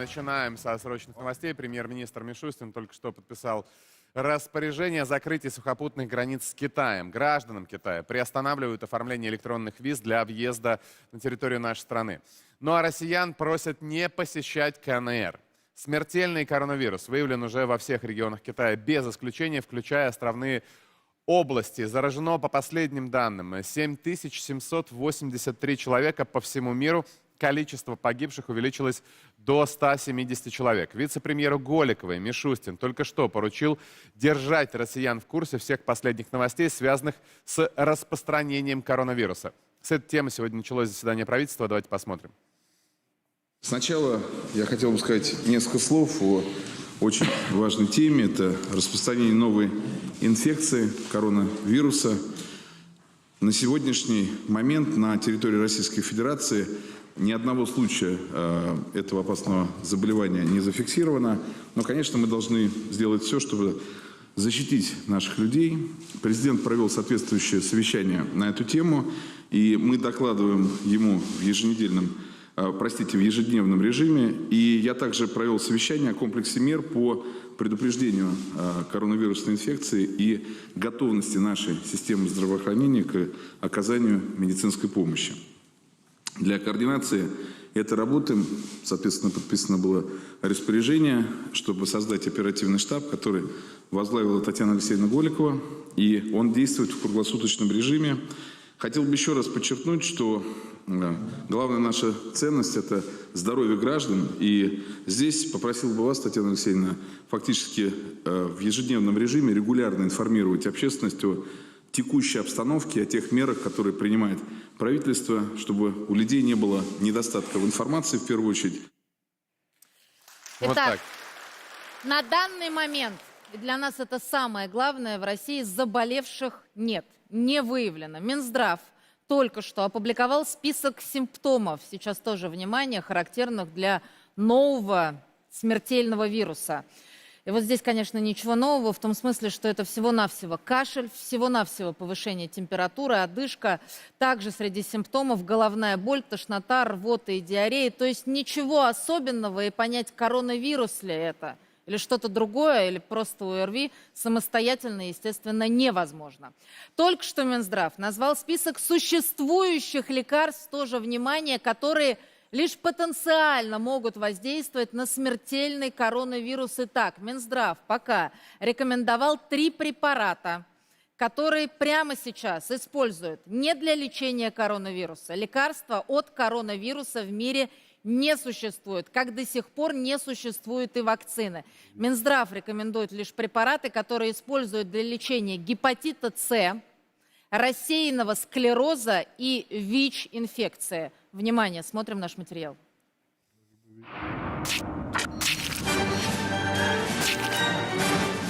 начинаем со срочных новостей. Премьер-министр Мишустин только что подписал распоряжение о закрытии сухопутных границ с Китаем. Гражданам Китая приостанавливают оформление электронных виз для въезда на территорию нашей страны. Ну а россиян просят не посещать КНР. Смертельный коронавирус выявлен уже во всех регионах Китая, без исключения, включая островные области. Заражено, по последним данным, 7783 человека по всему миру. Количество погибших увеличилось до 170 человек. Вице-премьеру Голиковой Мишустин только что поручил держать россиян в курсе всех последних новостей, связанных с распространением коронавируса. С этой темы сегодня началось заседание правительства. Давайте посмотрим. Сначала я хотел бы сказать несколько слов о очень важной теме. Это распространение новой инфекции коронавируса. На сегодняшний момент на территории Российской Федерации ни одного случая этого опасного заболевания не зафиксировано. Но, конечно, мы должны сделать все, чтобы защитить наших людей. Президент провел соответствующее совещание на эту тему. И мы докладываем ему в ежедневном режиме. И я также провел совещание о комплексе мер по предупреждению коронавирусной инфекции и готовности нашей системы здравоохранения к оказанию медицинской помощи. Для координации этой работы, соответственно, подписано было распоряжение, чтобы создать оперативный штаб, который возглавила Татьяна Алексеевна Голикова, и он действует в круглосуточном режиме. Хотел бы еще раз подчеркнуть, что главная наша ценность – это здоровье граждан. И здесь попросил бы вас, Татьяна Алексеевна, фактически в ежедневном режиме регулярно информировать общественность о текущей обстановке, о тех мерах, которые принимает правительство, чтобы у людей не было недостатка в информации в первую очередь. Вот Итак, на данный момент, и для нас это самое главное, в России заболевших нет, не выявлено. Минздрав только что опубликовал список симптомов, сейчас тоже внимание, характерных для нового смертельного вируса. И вот здесь, конечно, ничего нового, в том смысле, что это всего-навсего кашель, всего-навсего повышение температуры, одышка. Также среди симптомов головная боль, тошнота, рвота и диарея. То есть ничего особенного, и понять, коронавирус ли это, или что-то другое, или просто ОРВИ, самостоятельно, естественно, невозможно. Только что Минздрав назвал список существующих лекарств, тоже внимание, которые лишь потенциально могут воздействовать на смертельный коронавирус. Итак, Минздрав пока рекомендовал 3 препарата, которые прямо сейчас используют не для лечения коронавируса. Лекарства от коронавируса в мире не существует, как до сих пор не существует и вакцины. Минздрав рекомендует лишь препараты, которые используют для лечения гепатита С, рассеянного склероза и ВИЧ-инфекции. Внимание, смотрим наш материал.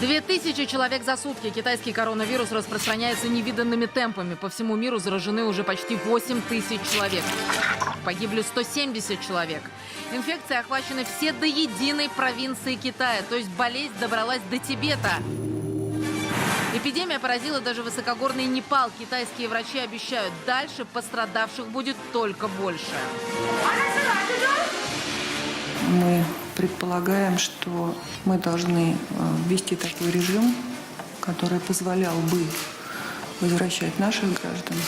«2000 человек за сутки. Китайский коронавирус распространяется невиданными темпами. По всему миру заражены уже почти 8000 человек. Погибли 170 человек. Инфекцией охвачены все до единой провинции Китая. То есть болезнь добралась до Тибета. Эпидемия поразила даже высокогорный Непал. Китайские врачи обещают, дальше пострадавших будет только больше. Мы предполагаем, что мы должны ввести такой режим, который позволял бы возвращать наших граждан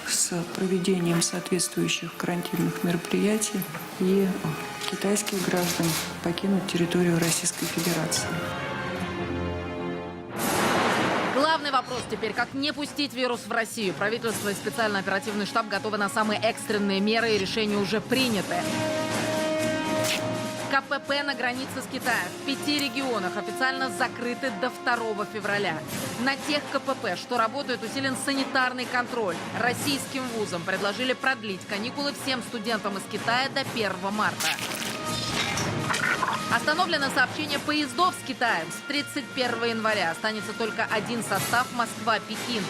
с проведением соответствующих карантинных мероприятий и китайских граждан покинуть территорию Российской Федерации. Главный вопрос теперь, как не пустить вирус в Россию. Правительство и специальный оперативный штаб готовы на самые экстренные меры, и решения уже приняты. КПП на границе с Китаем в 5 регионах официально закрыты до 2 февраля. На тех КПП, что работают, усилен санитарный контроль. Российским вузам предложили продлить каникулы всем студентам из Китая до 1 марта. Остановлено сообщение поездов с Китаем. С 31 января останется только один состав Москва-Пекин.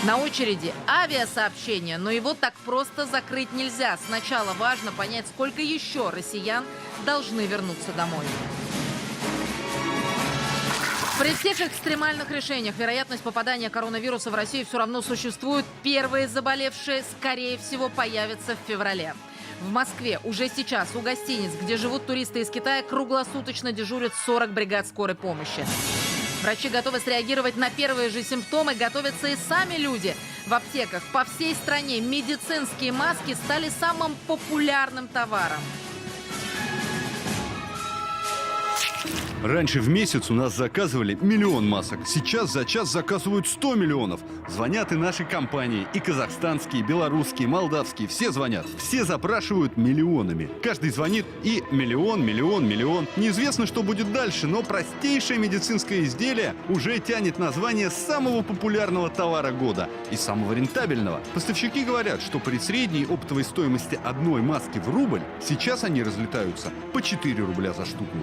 На очереди авиасообщение, но его так просто закрыть нельзя. Сначала важно понять, сколько еще россиян должны вернуться домой. При всех экстремальных решениях вероятность попадания коронавируса в Россию все равно существует. Первые заболевшие, скорее всего, появятся в феврале. В Москве уже сейчас у гостиниц, где живут туристы из Китая, круглосуточно дежурят 40 бригад скорой помощи. Врачи готовы среагировать на первые же симптомы, готовятся и сами люди. В аптеках по всей стране медицинские маски стали самым популярным товаром. Раньше в месяц у нас заказывали 1 миллион масок. Сейчас за час заказывают 100 миллионов. Звонят и наши компании, и казахстанские, и белорусские, и молдавские. Все звонят. Все запрашивают миллионами. Каждый звонит и миллион. Неизвестно, что будет дальше, но простейшее медицинское изделие уже тянет название самого популярного товара года и самого рентабельного. Поставщики говорят, что при средней оптовой стоимости одной маски в рубль сейчас они разлетаются по 4 рубля за штуку.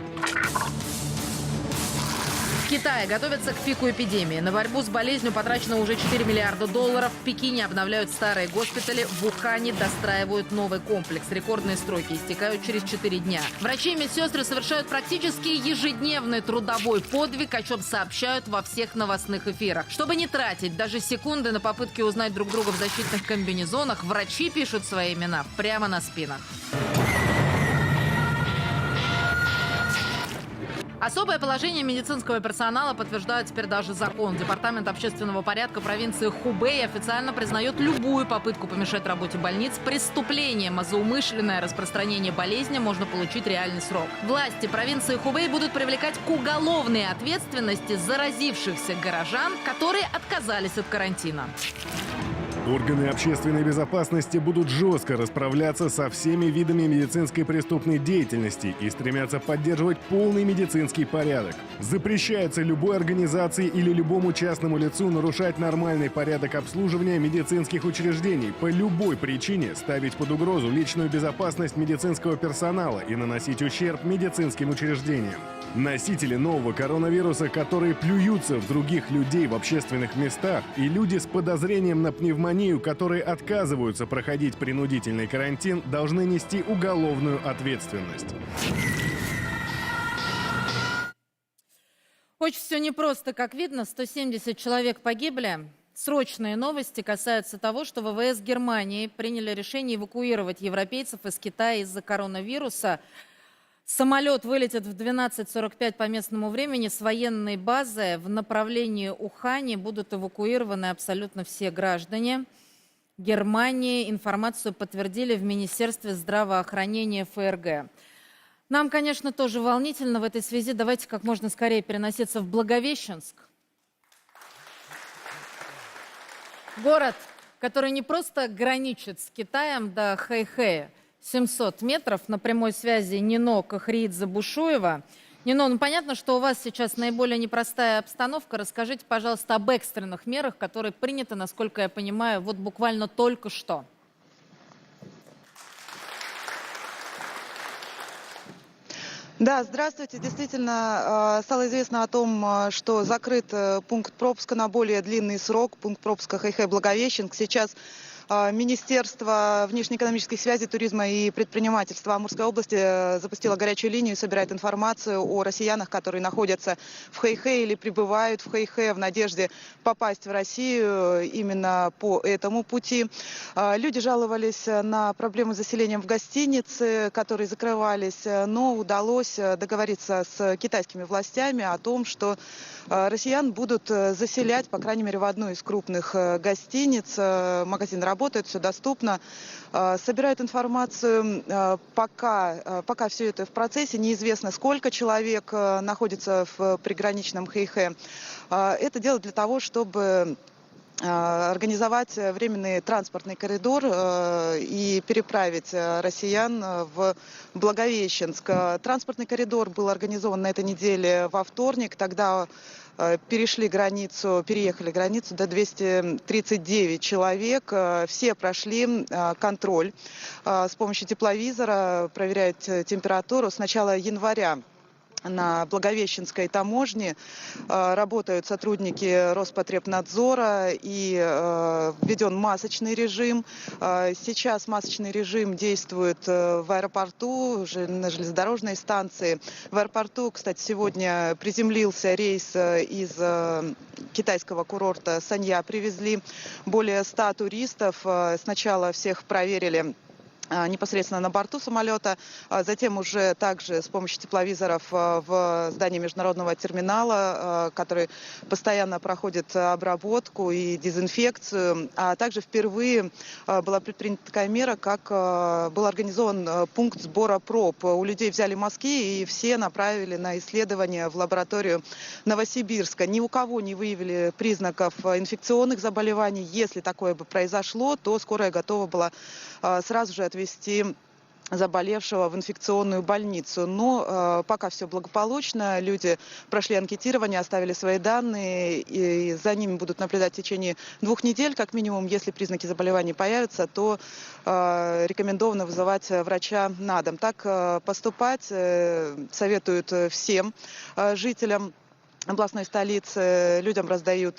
В Китае готовятся к пику эпидемии. На борьбу с болезнью потрачено уже 4 миллиарда долларов. В Пекине обновляют старые госпитали. В Ухане достраивают новый комплекс. Рекордные сроки истекают через 4 дня. Врачи и медсестры совершают практически ежедневный трудовой подвиг, о чем сообщают во всех новостных эфирах. Чтобы не тратить даже секунды на попытки узнать друг друга в защитных комбинезонах, врачи пишут свои имена прямо на спинах. Особое положение медицинского персонала подтверждает теперь даже закон. Департамент общественного порядка провинции Хубэй официально признает любую попытку помешать работе больниц преступлением, а за умышленное распространение болезни можно получить реальный срок. Власти провинции Хубэй будут привлекать к уголовной ответственности заразившихся горожан, которые отказались от карантина. Органы общественной безопасности будут жестко расправляться со всеми видами медицинской преступной деятельности и стремятся поддерживать полный медицинский порядок. Запрещается любой организации или любому частному лицу нарушать нормальный порядок обслуживания медицинских учреждений, по любой причине ставить под угрозу личную безопасность медицинского персонала и наносить ущерб медицинским учреждениям. Носители нового коронавируса, которые плюются в других людей в общественных местах, и люди с подозрением на пневмонию, которые отказываются проходить принудительный карантин, должны нести уголовную ответственность. Очень все непросто, как видно. 170 человек погибли. Срочные новости касаются того, что ВВС Германии приняли решение эвакуировать европейцев из Китая из-за коронавируса. Самолет вылетит в 12:45 по местному времени с военной базы. В направлении Ухани будут эвакуированы абсолютно все граждане Германии. Информацию подтвердили в Министерстве здравоохранения ФРГ. Нам, конечно, тоже волнительно в этой связи. Давайте как можно скорее переноситься в Благовещенск. Город, который не просто граничит с Китаем до Хэйхэя. 700 метров на прямой связи Нино, Кахриидзе, Бушуева. Нино, ну понятно, что у вас сейчас наиболее непростая обстановка. Расскажите, пожалуйста, об экстренных мерах, которые приняты, насколько я понимаю, вот буквально только что. Да, здравствуйте. Действительно, стало известно о том, что закрыт пункт пропуска на более длинный срок, пункт пропуска Хэйхэй-Благовещенск. Сейчас Министерство внешнеэкономической связи, туризма и предпринимательства Амурской области запустило горячую линию и собирает информацию о россиянах, которые находятся в Хэйхэ или прибывают в Хэйхэ в надежде попасть в Россию именно по этому пути. Люди жаловались на проблемы с заселением в гостиницы, которые закрывались, но удалось договориться с китайскими властями о том, что россиян будут заселять, по крайней мере, в одну из крупных гостиниц. Магазин работает, все доступно. Собирают информацию, пока все это в процессе. Неизвестно, сколько человек находится в приграничном Хэйхэ. Это делают для того, чтобы организовать временный транспортный коридор и переправить россиян в Благовещенск. Транспортный коридор был организован на этой неделе во вторник. Тогда переехали границу до 239 человек. Все прошли контроль с помощью тепловизора, проверяют температуру с начала января. На Благовещенской таможне работают сотрудники Роспотребнадзора и введен масочный режим. Сейчас масочный режим действует в аэропорту, уже на железнодорожной станции. В аэропорту, кстати, сегодня приземлился рейс из китайского курорта Санья. Привезли более 100 туристов. Сначала всех проверили непосредственно на борту самолета. Затем уже также с помощью тепловизоров в здании международного терминала, который постоянно проходит обработку и дезинфекцию. А также впервые была предпринята такая мера, как был организован пункт сбора проб. У людей взяли мазки и все направили на исследование в лабораторию Новосибирска. Ни у кого не выявили признаков инфекционных заболеваний. Если такое бы произошло, то скорая готова была сразу же отвезти заболевшего в инфекционную больницу. Но пока все благополучно. Люди прошли анкетирование, оставили свои данные, и за ними будут наблюдать в течение 2 недель, как минимум. Если признаки заболевания появятся, то рекомендовано вызывать врача на дом. Так поступать советуют всем жителям областной столицы. Людям раздают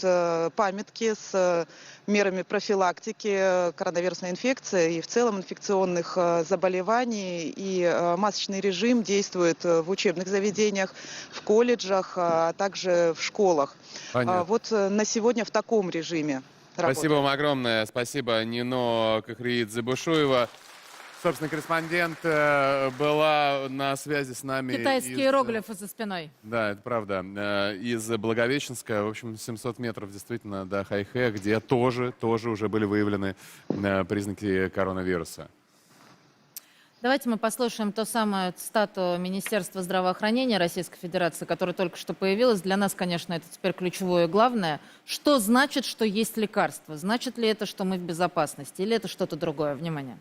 памятки с мерами профилактики коронавирусной инфекции и в целом инфекционных заболеваний. И масочный режим действует в учебных заведениях, в колледжах, а также в школах. Понятно. Вот на сегодня в таком режиме работаем. Спасибо вам огромное. Спасибо, Нино Кахриидзе-Бушуева. Собственно, корреспондент была на связи с нами. Китайские иероглифы за спиной. Да, это правда. Из Благовещенска, в общем, 700 метров действительно до Хайхэ, где тоже уже были выявлены признаки коронавируса. Давайте мы послушаем ту самую цитату Министерства здравоохранения Российской Федерации, которая только что появилась. Для нас, конечно, это теперь ключевое и главное. Что значит, что есть лекарство? Значит ли это, что мы в безопасности? Или это что-то другое? Внимание.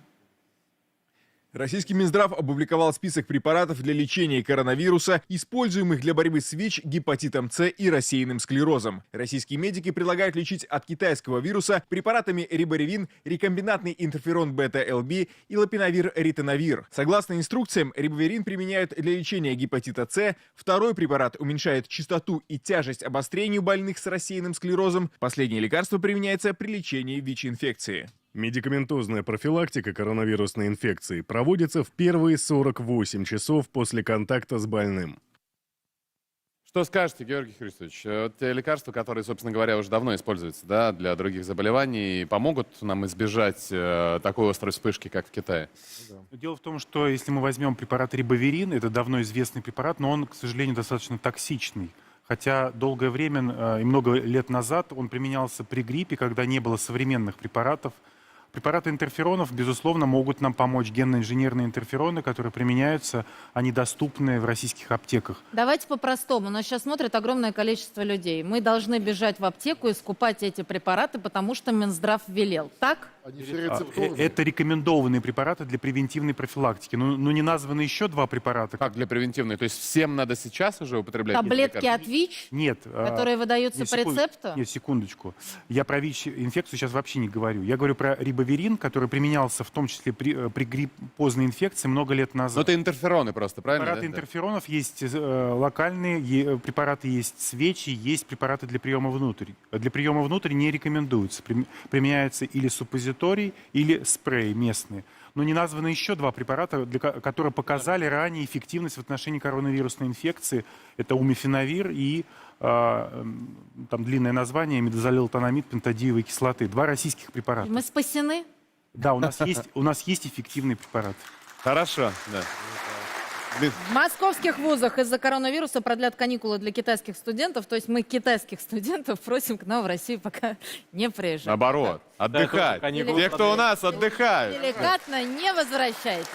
Российский Минздрав опубликовал список препаратов для лечения коронавируса, используемых для борьбы с ВИЧ, гепатитом С и рассеянным склерозом. Российские медики предлагают лечить от китайского вируса препаратами рибавирин, рекомбинантный интерферон бета-ЛБ и лопинавир-ритонавир. Согласно инструкциям, рибавирин применяют для лечения гепатита С, второй препарат уменьшает частоту и тяжесть обострению больных с рассеянным склерозом, последнее лекарство применяется при лечении ВИЧ-инфекции. Медикаментозная профилактика коронавирусной инфекции проводится в первые 48 часов после контакта с больным. Что скажете, Георгий Христович? Вот те лекарства, которые, собственно говоря, уже давно используются, да, для других заболеваний, помогут нам избежать такой острой вспышки, как в Китае? Дело в том, что если мы возьмем препарат рибавирин, это давно известный препарат, но он, к сожалению, достаточно токсичный. Хотя долгое время и много лет назад он применялся при гриппе, когда не было современных препаратов. Препараты интерферонов, безусловно, могут нам помочь. Генно-инженерные интерфероны, которые применяются, они доступны в российских аптеках. Давайте по-простому. Нас сейчас смотрит огромное количество людей. Мы должны бежать в аптеку и скупать эти препараты, потому что Минздрав велел. Так? Это рекомендованные препараты для превентивной профилактики. Ну, не названы еще 2 препарата. Как для превентивной? То есть всем надо сейчас уже употреблять? Таблетки от ВИЧ, Нет. которые выдаются по рецепту? Нет, секундочку. Я про ВИЧ-инфекцию сейчас вообще не говорю. Я говорю про рибавирин, который применялся в том числе при гриппозной инфекции много лет назад. Ну, это интерфероны просто, правильно? Препараты да? интерферонов есть локальные, препараты есть свечи, есть препараты для приема внутрь. Для приема внутрь не рекомендуется. Применяется или суппозиторий, или спрей местные. Но не названы еще 2 препарата, которые показали ранее эффективность в отношении коронавирусной инфекции. Это умифенавир и там длинное название мидазолилтанамид пентадиевой кислоты. 2 российских препарата. Мы спасены? Да, у нас есть эффективный препарат. Хорошо, да. В московских вузах из-за коронавируса продлят каникулы для китайских студентов. То есть мы китайских студентов просим к нам в Россию пока не приезжать. Наоборот, отдыхать. Те, кто у нас, отдыхают. Деликатно не возвращайтесь.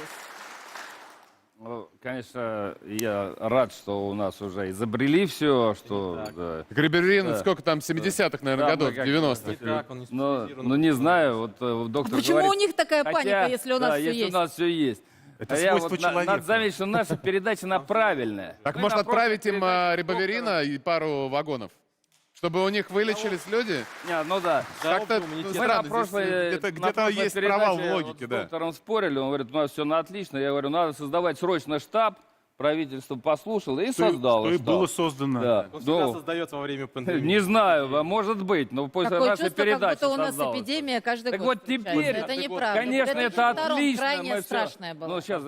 Ну, конечно, я рад, что у нас уже изобрели все, что... Да. Рибавирин, Да. сколько там, 70-х, наверное, Да, годов, мы как- 90-х. Но не знаю, вот доктор Почему говорит... у них такая Хотя, паника, если у нас да, все если есть? у нас все есть. Это А я свойство вот человека. надо заметить, что наша передача, она правильная. Так Мы может на отправить прошлой им передаче рибавирина и пару вагонов? Чтобы у них вылечились люди? Не, ну да. Как-то Мы на странно, здесь прошлой- где-то на прошлой есть передаче провал в вот логике, с да. доктором спорили, он говорит, у нас все на отлично. Я говорю, надо создавать срочно штаб, правительство послушало и создало Что и штаб. было создано. Да. Ну, создается во время пандемии. не знаю, а может быть, но после Такое нашей чувство, как передачи будто у нас создалось. эпидемия каждый Так год вот случается. теперь, Это неправда. конечно, В это 2002 отлично. крайне мы всё- страшное было. Ну, сейчас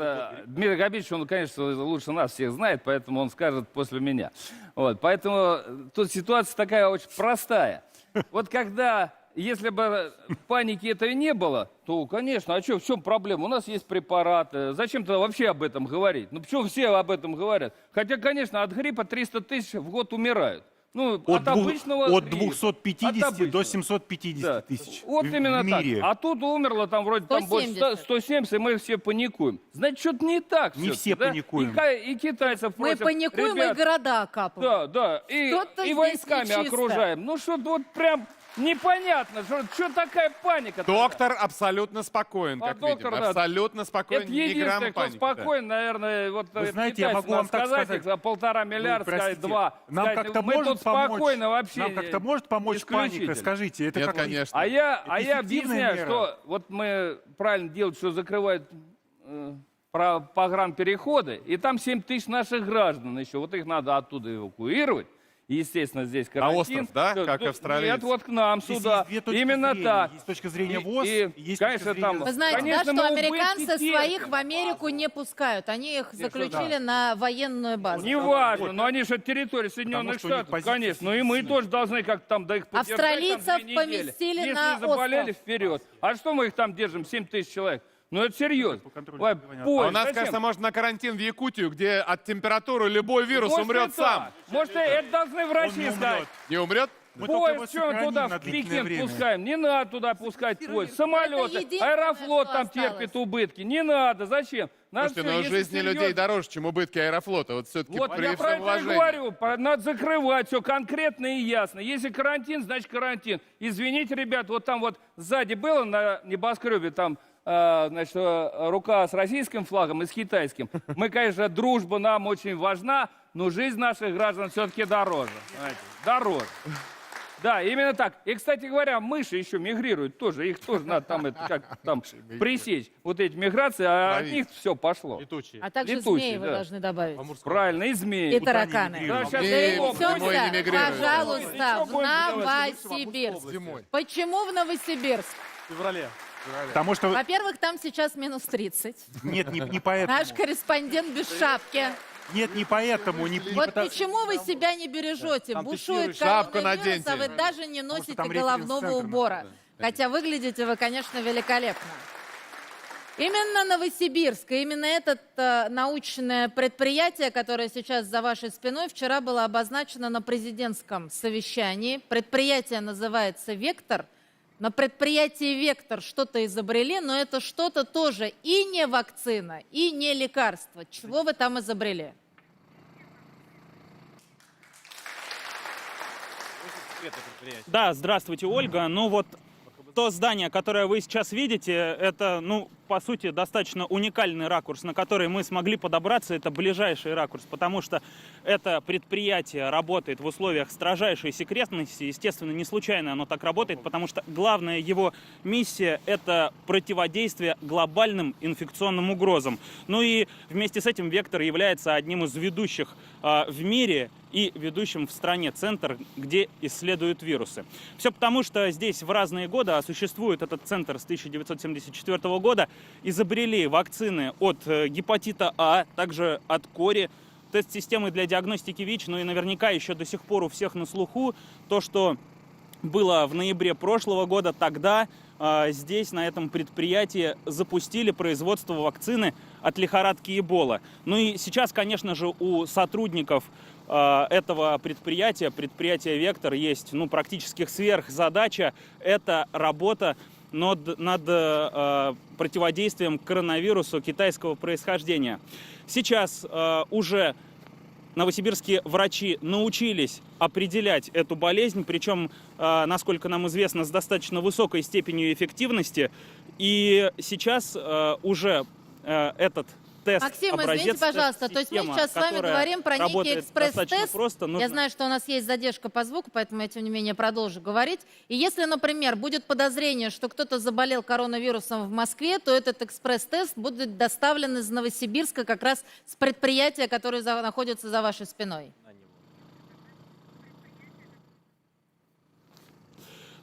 Дмитрий Габич, он, конечно, лучше нас всех знает, поэтому он скажет после меня. Вот, поэтому тут ситуация такая очень простая. Вот когда если бы паники этой не было, то, конечно, а что, в чем проблема? У нас есть препараты. Зачем-то вообще об этом говорить? Ну, почему все об этом говорят? Хотя, конечно, от гриппа 300 тысяч в год умирают. Ну, от обычного от гриппа. 250 От обычного. до 750 Да. тысяч Вот в именно мире. так. А тут умерло там вроде там больше 170. 170, и мы все паникуем. Значит, что-то не так. Не всё-таки, все да? паникуем. И китайцев Мы просят, паникуем, и ребят, города окапываем. да, и Что-то здесь войсками нечисто. окружаем. Ну, что-то вот прям непонятно, что такая паника. Доктор абсолютно спокоен, как доктор, видим. да. Абсолютно спокоен, Это ни грамма единственное, кто паники. да. спокоен, наверное, вот Вы знаете, я могу вам так сказать. за 1,5 миллиарда, сказать, Простите, 2. Нам сказать, как-то мы может тут помочь. спокойно вообще. Нам как-то может помочь паника, исключительно. скажите. Это Нет, как конечно. А я эффективная объясняю, мера. что вот мы правильно делаем, что закрывают погранпереходы, и там 7 тысяч наших граждан еще. Вот их надо оттуда эвакуировать. И, естественно, здесь карантин. остров, да? Всё, Как ну, австралийцы? Нет, вот к нам Здесь сюда. есть две точки Именно зрения. так. Есть точка зрения ВОЗ, и есть конечно, точка там... зрения Вы знаете, конечно, да, мы что убытки американцы терпим. своих в Америку не пускают. Они их заключили на военную базу. Неважно, но они же от территории Соединенных что у них Штатов, позиции конечно. Ну и мы тоже должны как-то там до их поддержать. Австралийцев там 2 недели. поместили Если на заболели, остров. вперед. А что мы их там держим? 7 тысяч человек. Ну это серьезно. контролю Ой, заболевания. А поезд, у нас, зачем? кажется, можно на карантин в Якутию, где от температуры любой вирус Может, умрет и сам. так. Может, это должны Он врачи не сказать. умрет. Не умрет? Мы только его Поезд, что мы сохраним туда на в длительное Пекин время. пускаем? Не надо туда пускать поезд. Самолеты, единственное, Аэрофлот что там осталось. терпит убытки. Не надо, зачем? Надо Слушайте, всё, но если жизни людей серьезно- дороже, чем убытки Аэрофлота. Вот все-таки Вот при я про всем это и уважении. говорю. Надо закрывать все конкретно и ясно. Если карантин, значит карантин. Извините, ребят, вот там вот сзади было на небоскребе там значит, рука с российским флагом и с китайским. Мы, конечно, дружба нам очень важна, но жизнь наших граждан все-таки дороже. Знаете, дороже. Да, именно так. И, кстати говоря, мыши еще мигрируют тоже. Их тоже надо там, это, как, там пресечь. Вот эти миграции, а от Ловить. них все пошло. А также Летучие, змеи вы да. должны добавить. Правильно, и змеи. И тараканы. Да, щас Не, его зимой не Перенесемся, мигрируют. пожалуйста, в будем Новосибирск. Почему в Новосибирск? Потому что... Во-первых, там сейчас минус 30. Нет, не поэтому. Наш корреспондент без шапки. Нет, не поэтому. Не Вот потому- почему вы себя не бережете? Бушует Шапку коронавирус, а наденьте. вы даже не носите там головного референс-центр убора. Хотя выглядите вы, конечно, великолепно. Именно Новосибирск, и именно это научное предприятие, которое сейчас за вашей спиной, вчера было обозначено на президентском совещании. Предприятие называется «Вектор». На предприятии «Вектор» что-то изобрели, но это что-то тоже и не вакцина, и не лекарство. Чего вы там изобрели? Да, здравствуйте, Ольга. Ну вот то здание, которое вы сейчас видите, это, ну, по сути, достаточно уникальный ракурс, на который мы смогли подобраться. Это ближайший ракурс, потому что это предприятие работает в условиях строжайшей секретности. Естественно, не случайно оно так работает, потому что главная его миссия – это противодействие глобальным инфекционным угрозам. Ну и вместе с этим «Вектор» является одним из ведущих в мире и ведущим в стране центр, где исследуют вирусы. Все потому, что здесь в разные годы, а существует этот центр с 1974 года, изобрели вакцины от гепатита А, также от кори, тест-системы для диагностики ВИЧ, ну и наверняка еще до сих пор у всех на слуху то, что было в ноябре прошлого года. Тогда здесь, на этом предприятии, запустили производство вакцины от лихорадки Эбола. Ну и сейчас, конечно же, у сотрудников этого предприятия «Вектор», есть практически сверхзадача. Это работа над противодействием коронавирусу китайского происхождения. Сейчас уже новосибирские врачи научились определять эту болезнь, причем, насколько нам известно, с достаточно высокой степенью эффективности. И сейчас уже этот тест, Максим, образец, извините, пожалуйста, то есть мы тест-система, сейчас с вами которая говорим про некий работает достаточно экспресс-тест. просто. Я Нужно- знаю, что у нас есть задержка по звуку, поэтому я, тем не менее, продолжу говорить. И если, например, будет подозрение, что кто-то заболел коронавирусом в Москве, то этот экспресс-тест будет доставлен из Новосибирска как раз с предприятия, которое находится за вашей спиной.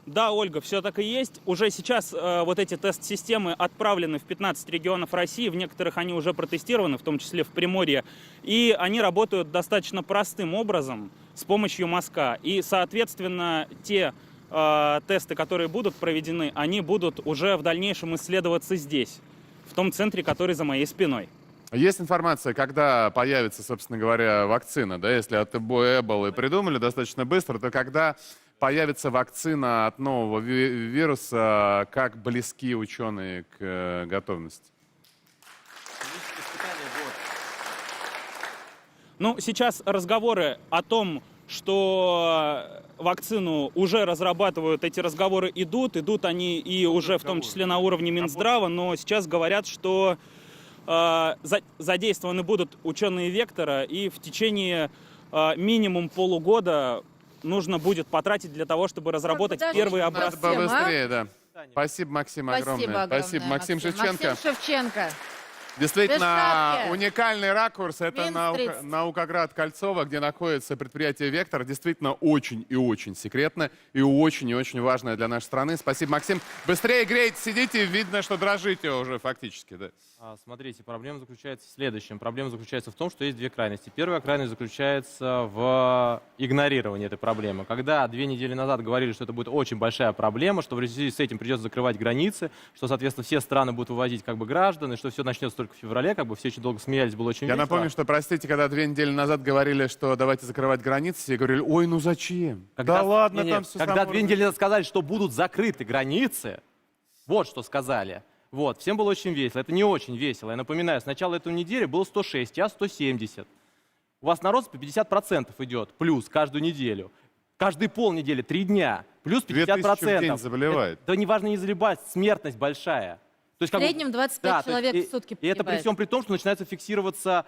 Да, Ольга, все так и есть. Уже сейчас вот эти тест-системы отправлены в 15 регионов России. В некоторых они уже протестированы, в том числе в Приморье. И они работают достаточно простым образом с помощью мазка. И, соответственно, те тесты, которые будут проведены, они будут уже в дальнейшем исследоваться здесь, в том центре, который за моей спиной. Есть информация, когда появится, собственно говоря, вакцина, да, если от Эболы придумали достаточно быстро, то когда появится вакцина от нового вируса, как близки ученые к готовности? Ну, сейчас разговоры о том, что вакцину уже разрабатывают, эти разговоры идут они и уже в том числе на уровне Минздрава, но сейчас говорят, что задействованы будут ученые Вектора, и в течение минимум полугода нужно будет потратить для того, чтобы разработать первые образцы. Надо побыстрее, да. Спасибо, Максим, Спасибо огромное. Спасибо, Максим Шевченко. Максим Шевченко. Действительно, Без шапки. уникальный ракурс. Это Минск-30. Наукоград Кольцово, где находится предприятие «Вектор». Действительно очень и очень секретно и очень важное для нашей страны. Спасибо, Максим. Быстрее грейте, сидите, видно, что дрожите уже фактически. Да. Смотрите, проблема заключается в следующем. Проблема заключается в том, что есть две крайности. Первая крайность заключается в игнорировании этой проблемы. Когда 2 недели назад говорили, что это будет очень большая проблема, что в связи с этим придется закрывать границы, что, соответственно, все страны будут вывозить как бы граждан, и что все начнется только в феврале, как бы все очень долго смеялись, было очень Я весело. напомню, что, простите, когда 2 недели назад говорили, что давайте закрывать границы, все говорили, ой, ну зачем? Да ладно, там все Когда 2 недели назад сказали, что будут закрыты границы, вот что сказали. Вот, всем было очень весело. Это не очень весело. Я напоминаю, с начала этой недели было 106, сейчас 170. У вас на рост по 50% идет, плюс каждую неделю. Каждые полнедели, 3 дня, плюс 50%. 2000 в день заболевает. Да неважно не заболевать, смертность большая. То есть, В среднем 25 человек в сутки И это при погибает. всем при том, что начинаются фиксироваться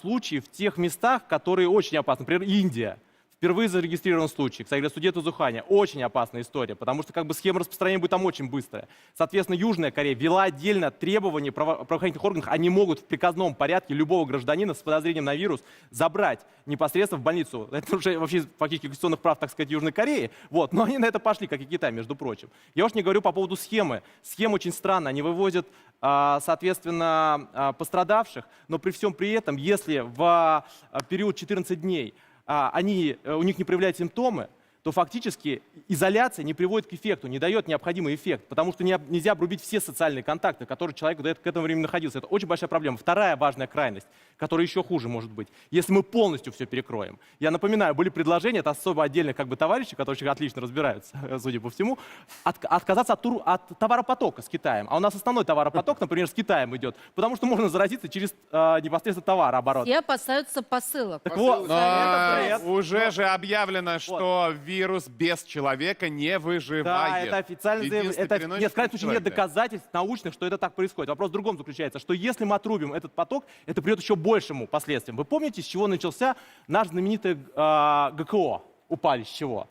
случаи в тех местах, которые очень опасны. Например, Индия. Впервые зарегистрирован случай. Кстати говоря, судья Тузуханя. Очень опасная история, потому что как бы схема распространения будет там очень быстрая. Соответственно, Южная Корея ввела отдельно требования правоохранительных органов. Они могут в приказном порядке любого гражданина с подозрением на вирус забрать непосредственно в больницу. Это уже вообще фактически конституционных прав, так сказать, Южной Кореи. Вот. Но они на это пошли, как и Китай, между прочим. Я уж не говорю по поводу схемы. Схема очень странная. Они вывозят, соответственно, пострадавших, но при всем при этом, если в период 14 дней у них не проявляют симптомы, то фактически изоляция не приводит к эффекту, не дает необходимый эффект, потому что нельзя обрубить все социальные контакты, которые человек к этому времени находился. Это очень большая проблема. Вторая важная крайность, которая еще хуже может быть, если мы полностью все перекроем. Я напоминаю, были предложения, это особо отдельных как бы товарищей, которые очень отлично разбираются, судя по всему, отказаться от товаропотока с Китаем. А у нас основной товаропоток, например, с Китаем идет, потому что можно заразиться через непосредственно товарооборот. Все опасаются посылок. Так вот, Но уже же объявлено, что вирус без человека не выживает. Да, это официально заявлено. Нет, в крайнем случае нет доказательств научных, что это так происходит. Вопрос в другом заключается, что если мы отрубим этот поток, это приведет еще к большему последствиям. Вы помните, с чего начался наш знаменитый ГКО? Упали с чего?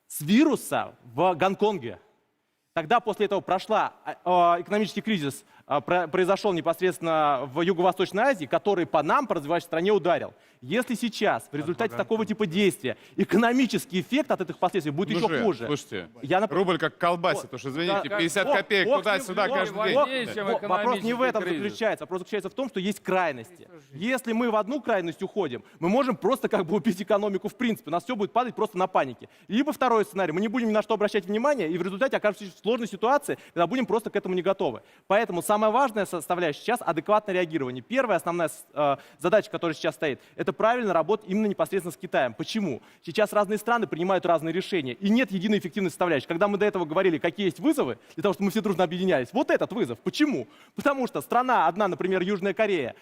С вируса в Гонконге. Тогда после этого прошла экономический кризис, произошел непосредственно в Юго-Восточной Азии, который по нам, по развивающейся стране, ударил. Если сейчас в результате такого типа действия экономический эффект от этих последствий будет еще хуже. Слушайте, рубль как колбасит, уж извините, 50 копеек туда-сюда каждый день. Вопрос не в этом заключается. Вопрос заключается в том, что есть крайности. Если мы в одну крайность уходим, мы можем просто как бы убить экономику в принципе. У нас все будет падать просто на панике. Либо второй сценарий. Мы не будем ни на что обращать внимание, и в результате окажемся в сложной ситуации, когда будем просто к этому не готовы. Поэтому самая важная составляющая сейчас — адекватное реагирование. Первая основная задача, которая сейчас стоит, это правильно работать именно непосредственно с Китаем. Почему? Сейчас разные страны принимают разные решения, и нет единой эффективной составляющей. Когда мы до этого говорили, какие есть вызовы, для того, чтобы мы все дружно объединялись, вот этот вызов. Почему? Потому что страна одна, например, Южная Корея,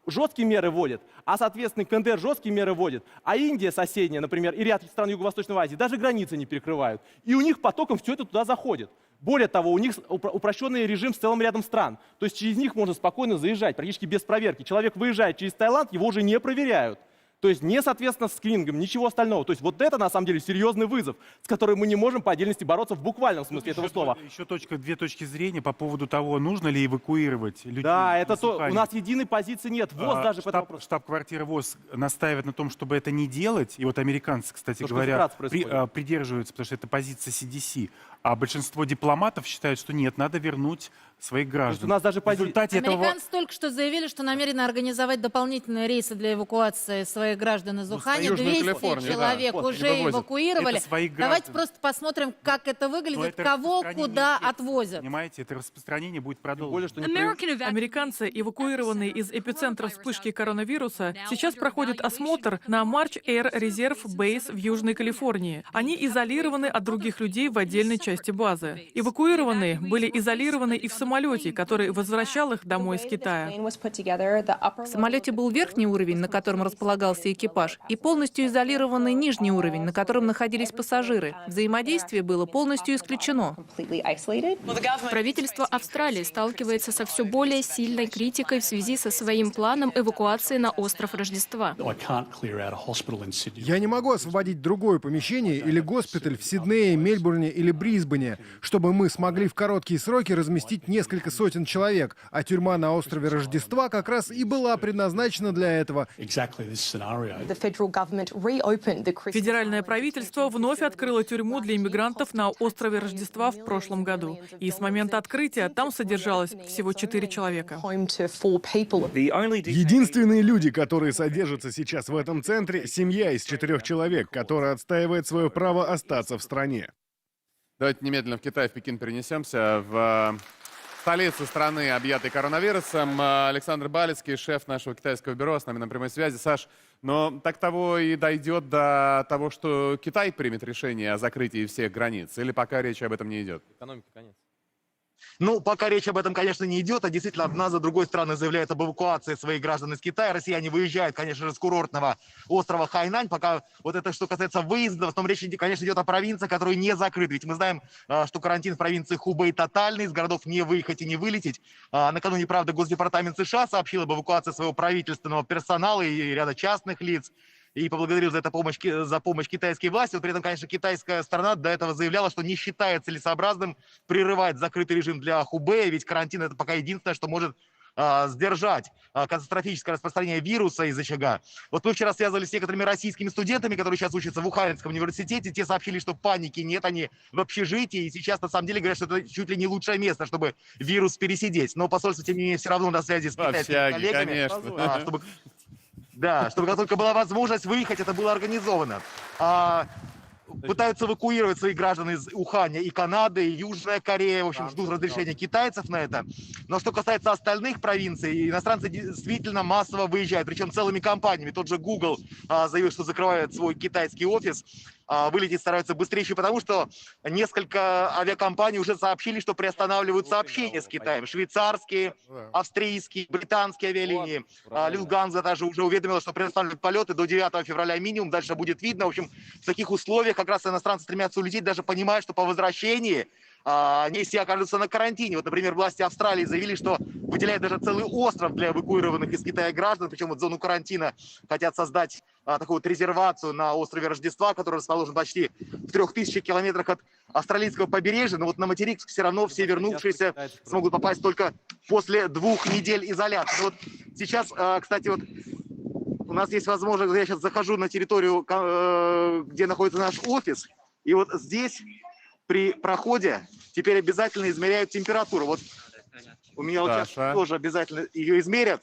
жесткие меры вводит, а, соответственно, КНДР жесткие меры вводит, а Индия соседняя, например, и ряд стран Юго-Восточной Азии даже границы не перекрывают. И у них потоком все это туда заходит. Более того, у них упрощенный режим с целым рядом стран. То есть через них можно спокойно заезжать, практически без проверки. Человек выезжает через Таиланд, его уже не проверяют. То есть не, соответственно, с скринингом, ничего остального. То есть вот это, на самом деле, серьезный вызов, с которым мы не можем по отдельности бороться в буквальном смысле этого слова. Еще две точки зрения по поводу того, нужно ли эвакуировать людей. Да, это то, у нас единой позиции нет. ВОЗ даже по этому вопросу. Штаб-квартира ВОЗ настаивает на том, чтобы это не делать. И вот американцы, кстати говоря, придерживаются, потому что это позиция CDC. А большинство дипломатов считают, что нет, надо вернуть своих граждан. у нас даже В результате этого... Американцы только что заявили, что намерены организовать дополнительные рейсы для эвакуации своих граждан из Уханя. Южную 200 Калифорнию, человек да. уже Вывозят. эвакуировали. Это своих Давайте граждан. просто посмотрим, как это Но выглядит, это кого распространение куда инфекции, отвозят. Понимаете, это распространение будет продолжено. Более, что Американцы, эвакуированные из эпицентра вспышки коронавируса, сейчас проходят осмотр на March Air Reserve Base в Южной Калифорнии. Они изолированы от других людей в отдельной части базы. Эвакуированные были изолированы и в самолете, который возвращал их домой из Китая. В самолете был верхний уровень, на котором располагался экипаж, и полностью изолированный нижний уровень, на котором находились пассажиры. Взаимодействие было полностью исключено. Правительство Австралии сталкивается со все более сильной критикой в связи со своим планом эвакуации на остров Рождества. Я не могу освободить другое помещение или госпиталь в Сиднее, Мельбурне или Брисбене, чтобы мы смогли в короткие сроки разместить несколько сотен человек, а тюрьма на острове Рождества как раз и была предназначена для этого. Федеральное правительство вновь открыло тюрьму для иммигрантов на острове Рождества в прошлом году. И с момента открытия там содержалось всего 4 человека. Единственные люди, которые содержатся сейчас в этом центре, семья из 4 человек, которая отстаивает свое право остаться в стране. Давайте немедленно в Китай, в Пекин перенесемся. В столицу страны, объятой коронавирусом, Александр Балецкий, шеф нашего китайского бюро, с нами на прямой связи. Саш, но так того и дойдет до того, что Китай примет решение о закрытии всех границ? Или пока речи об этом не идет? Экономика, конец. Ну, пока речь об этом, конечно, не идет, а действительно одна за другой страны заявляют об эвакуации своих граждан из Китая. Россияне выезжают, конечно же, с курортного острова Хайнань. Пока вот это, что касается выезда, в основном речь, конечно, идет о провинции, которые не закрыты. Ведь мы знаем, что карантин в провинции Хубэй тотальный, из городов не выехать и не вылететь. Накануне, правда, Госдепартамент США сообщил об эвакуации своего правительственного персонала и ряда частных лиц. И поблагодарил за помощь китайские власти. Но при этом, конечно, китайская сторона до этого заявляла, что не считает целесообразным прерывать закрытый режим для Хубэя, ведь карантин — это пока единственное, что может сдержать катастрофическое распространение вируса из очага. Вот мы вчера связывались с некоторыми российскими студентами, которые сейчас учатся в Уханьском университете. Те сообщили, что паники нет, они в общежитии. И сейчас, на самом деле, говорят, что это чуть ли не лучшее место, чтобы вирус пересидеть. Но посольство, тем не менее, все равно на связи с китайскими коллегами. Конечно. Да, чтобы как только была возможность выехать, это было организовано. Пытаются эвакуировать своих граждан из Уханя и Канады, и Южная Корея. В общем, ждут разрешения китайцев на это. Но что касается остальных провинций, иностранцы действительно массово выезжают, причем целыми компаниями. Тот же Google заявил, что закрывает свой китайский офис. Вылететь стараются быстрее, потому что несколько авиакомпаний уже сообщили, что приостанавливают сообщения с Китаем. Швейцарские, австрийские, британские авиалинии. Люфтганза даже уже уведомила, что приостанавливают полеты до 9 февраля минимум. Дальше будет видно. В общем, в таких условиях как раз иностранцы стремятся улететь, даже понимая, что по возвращении они все окажутся на карантине. Вот, например, власти Австралии заявили, что выделяют даже целый остров для эвакуированных из Китая граждан, причем вот зону карантина хотят создать такую вот резервацию на острове Рождества, который расположен почти в 3000 километрах от австралийского побережья. Но вот на материк все равно все вернувшиеся смогут попасть только после 2 недель изоляции. Вот сейчас, кстати, вот у нас есть возможность, я сейчас захожу на территорию, где находится наш офис, и вот здесь при проходе теперь обязательно измеряют температуру. Вот у меня вот сейчас тоже обязательно ее измерят.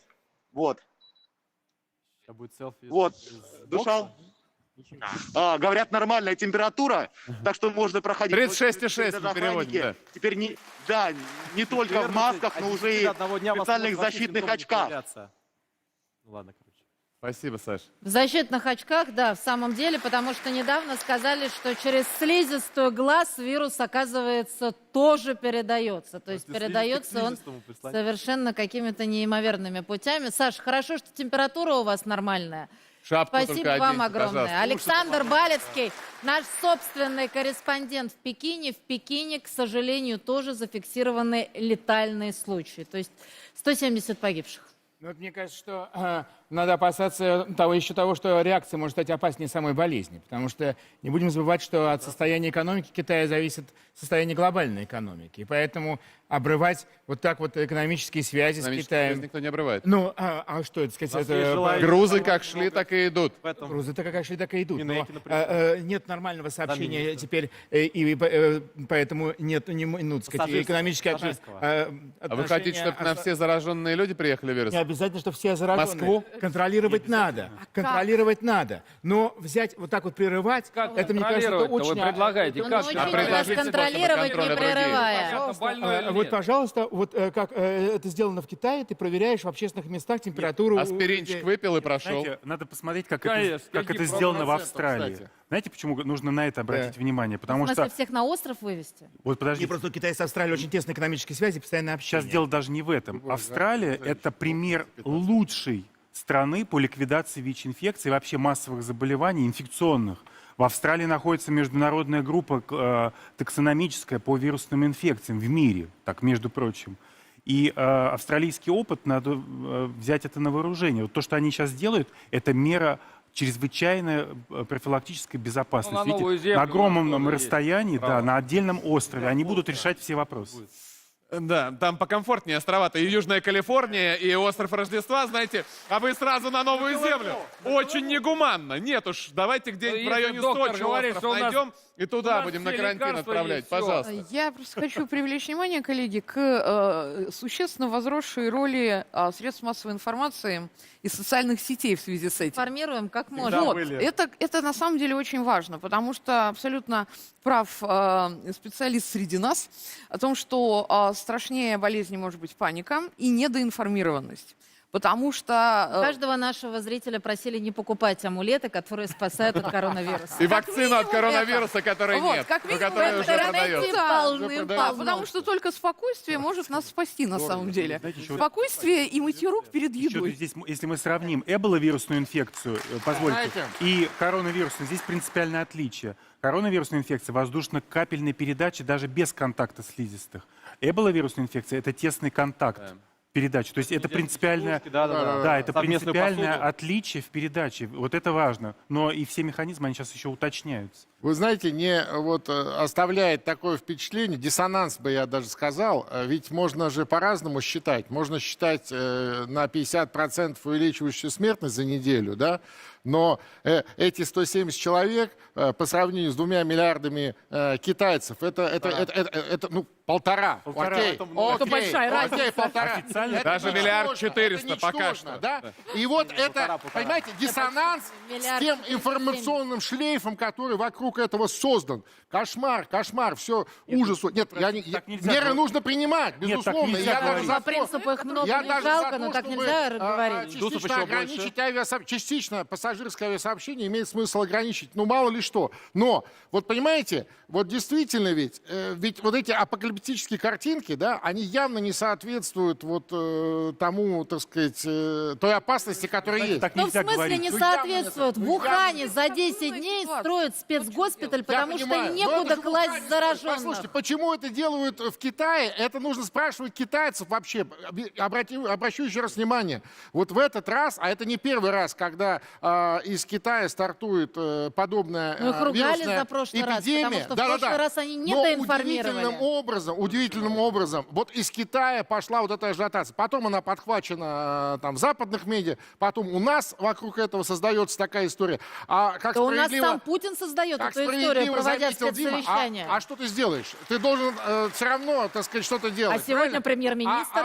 Вот. Вот. Дышал. Говорят, нормальная температура, так что можно проходить. 36,6 в переводе, да. Теперь не только в масках, но уже и в специальных защитных очках. Ну ладно, короче. Спасибо, Саш. В защитных очках, да, в самом деле, потому что недавно сказали, что через слизистую глаз вирус, оказывается, тоже передается. То есть передается он совершенно какими-то неимоверными путями. Саш, хорошо, что температура у вас нормальная. Шапку Спасибо вам оденьте, огромное. пожалуйста. Александр Балецкий, наш собственный корреспондент в Пекине. В Пекине, к сожалению, тоже зафиксированы летальные случаи. То есть 170 погибших. Ну, вот мне кажется, что надо опасаться того, что реакция может стать опаснее самой болезни. Потому что не будем забывать, что от состояния экономики Китая зависит состояние глобальной экономики. И поэтому обрывать вот так вот экономические связи с Экономические Китаем. связи никто не обрывает. Ну, а что это сказать? Нас есть желание. Грузы как шли, так и идут. Грузы так как шли, так и идут. Но, Минейки, например. нет нормального сообщения министра. теперь, и поэтому нет, ну, так сказать, экономическое пассажирского. А вы хотите, чтобы на все зараженные люди приехали Не вирусом? обязательно, что все зараженные. Москву? Контролировать надо. Контролировать надо. Но взять вот так вот прерывать, Как это, мне кажется, это контролировать-то? очень... Вы предлагаете, Он как научит А нас предложите контролировать, способы не контроля другие. прерывая. Понятно, больной или Вот, нет. пожалуйста, вот как это сделано в Китае, ты проверяешь в общественных местах температуру. Аспиринчик выпил и прошел. Знаете, надо посмотреть, как Конечно, это, как какие это сделано в процентов, Австралии. кстати? Знаете, почему нужно на это обратить внимание? В Потому смысле, что... всех на остров вывести? Вот И подождите, просто Китай с Австралией очень тесные экономические связи, постоянное общение. сейчас дело даже не в этом. Австралия — это пример лучшей страны по ликвидации ВИЧ-инфекций и вообще массовых заболеваний инфекционных. В Австралии находится международная группа таксономическая по вирусным инфекциям в мире, так, между прочим. И австралийский опыт, надо взять это на вооружение. Вот то, что они сейчас делают, это мера чрезвычайной профилактической безопасности. Ну, на Видите, Новую Землю на у нас огромном тоже есть расстоянии, да, право. на отдельном острове, они будут решать все вопросы. Да, там покомфортнее острова-то. И Южная Калифорния, и остров Рождества, знаете. А вы сразу на Новую Землю. Очень негуманно. Нет уж, давайте где-нибудь в Если районе доктор Сочи говорит, остров что у нас- найдем, и у туда нас будем на все карантин лекарства отправлять. есть, всё. Пожалуйста. Я просто хочу привлечь внимание, коллеги, к существенно возросшей роли средств массовой информации и социальных сетей в связи с этим. Информируем как можно. Вот. Это на самом деле очень важно, потому что абсолютно прав специалист среди нас о том, что страшнее болезни может быть паника и недоинформированность. Потому что... Каждого нашего зрителя просили не покупать амулеты, которые спасают от коронавируса. И вакцину от коронавируса, которой Вот, нет, как но минимум, которая в уже интернете продается. полным-полно. Потому что только спокойствие может нас спасти на самом деле. Спокойствие и мытье рук перед Еще едой. здесь, если мы сравним эбола-вирусную инфекцию, позвольте, Знаете? и коронавирусную, здесь принципиальное отличие. Коронавирусная инфекция воздушно-капельной передачи даже без контакта слизистых. Эбола-вирусная инфекция — это тесный контакт. Передачи. То есть это принципиальное, да, это Совместную принципиальное посуду. отличие в передаче. Вот это важно. Но и все механизмы, они сейчас еще уточняются. Вы знаете, не вот оставляет такое впечатление, диссонанс бы я даже сказал, ведь можно же по-разному считать. Можно считать на 50% увеличивающую смертность за неделю, да, но эти 170 человек по сравнению с 2 миллиардами китайцев, это ну, полтора. Окей, Это большая разница. окей, полтора. Официально Это даже ничтожно, миллиард 400 это пока ничтожно, что. да? И вот это, понимаете, диссонанс с Миллиард тем 470. информационным шлейфом, который вокруг этого создан. Кошмар, все, ужас. Нет, так нельзя меры говорить. нужно принимать, Нет, так безусловно. нельзя Я даже говорить. за По то- принципу их много я не даже жалко, за но то, так чтобы, нельзя говорить. частично ограничить частично пассажирское авиасообщение имеет смысл ограничить. Ну, мало ли что. Но, вот понимаете, вот действительно ведь вот эти апокалиптические картинки, да, они явно не соответствуют вот тому, так сказать, той опасности, которая есть. Так Ну, в нельзя смысле говорить. не Ну, соответствует? В явно Ухане нет. за 10 дней строят спецгоспиталь, Я потому что понимаю, но некуда это же класть Ухань. зараженных. Послушайте, почему это делают в Китае? Это нужно спрашивать китайцев вообще. Обращу еще раз внимание. Вот в этот раз, а это не первый раз, когда из Китая стартует подобная Мы их ругали вирусная за прошлый раз, эпидемия. потому что в прошлый раз они недоинформировали. Удивительным образом, вот из Китая пошла вот эта ажиотация. Потом она подхвачена там в западных медиа, потом у нас вокруг этого создается такая история. А как Да у нас справедливо... сам Путин создает Как эту историю, справедливо проводя заметил Дима, спецсовещание. а что ты сделаешь? Ты должен все равно, так сказать, что-то делать. А сегодня правильно? премьер-министр...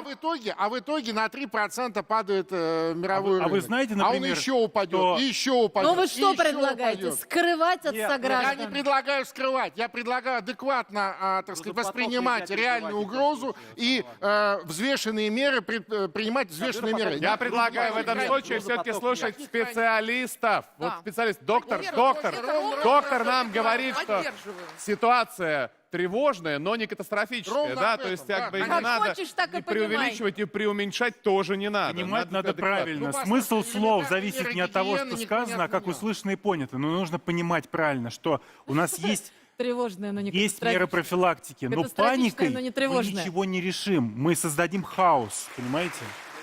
А в итоге на 3% падает мировой рынок. вы знаете, А он например, еще упадет, что- и еще упадет. Ну вы и что еще предлагаете? упадет. Скрывать от Я не сограждан? предлагаю скрывать, я предлагаю адекватно, так сказать, поток воспринимать нельзя реальную перекрывать угрозу и взвешенные меры, принимать взвешенные меры. Я предлагаю в этом случае все-таки слушать специалистов. Вот специалист, доктор нам говорит, что ситуация тревожная, но не катастрофическая, Ровно да, об то есть этом, как бы да. не Как надо хочешь, так и и понимай. преувеличивать, и преуменьшать тоже не надо. Понимать надо адекватно. правильно. Ну, Смысл послушайте, слов элементарные зависит меры не от того, гигиены что никто не сказано, а как отменял. услышано и понято. Но нужно понимать правильно, что у нас есть Тревожная, но не есть меры профилактики, но Катастрофическая, паникой но не мы тревожная. ничего не решим. Мы создадим хаос, понимаете?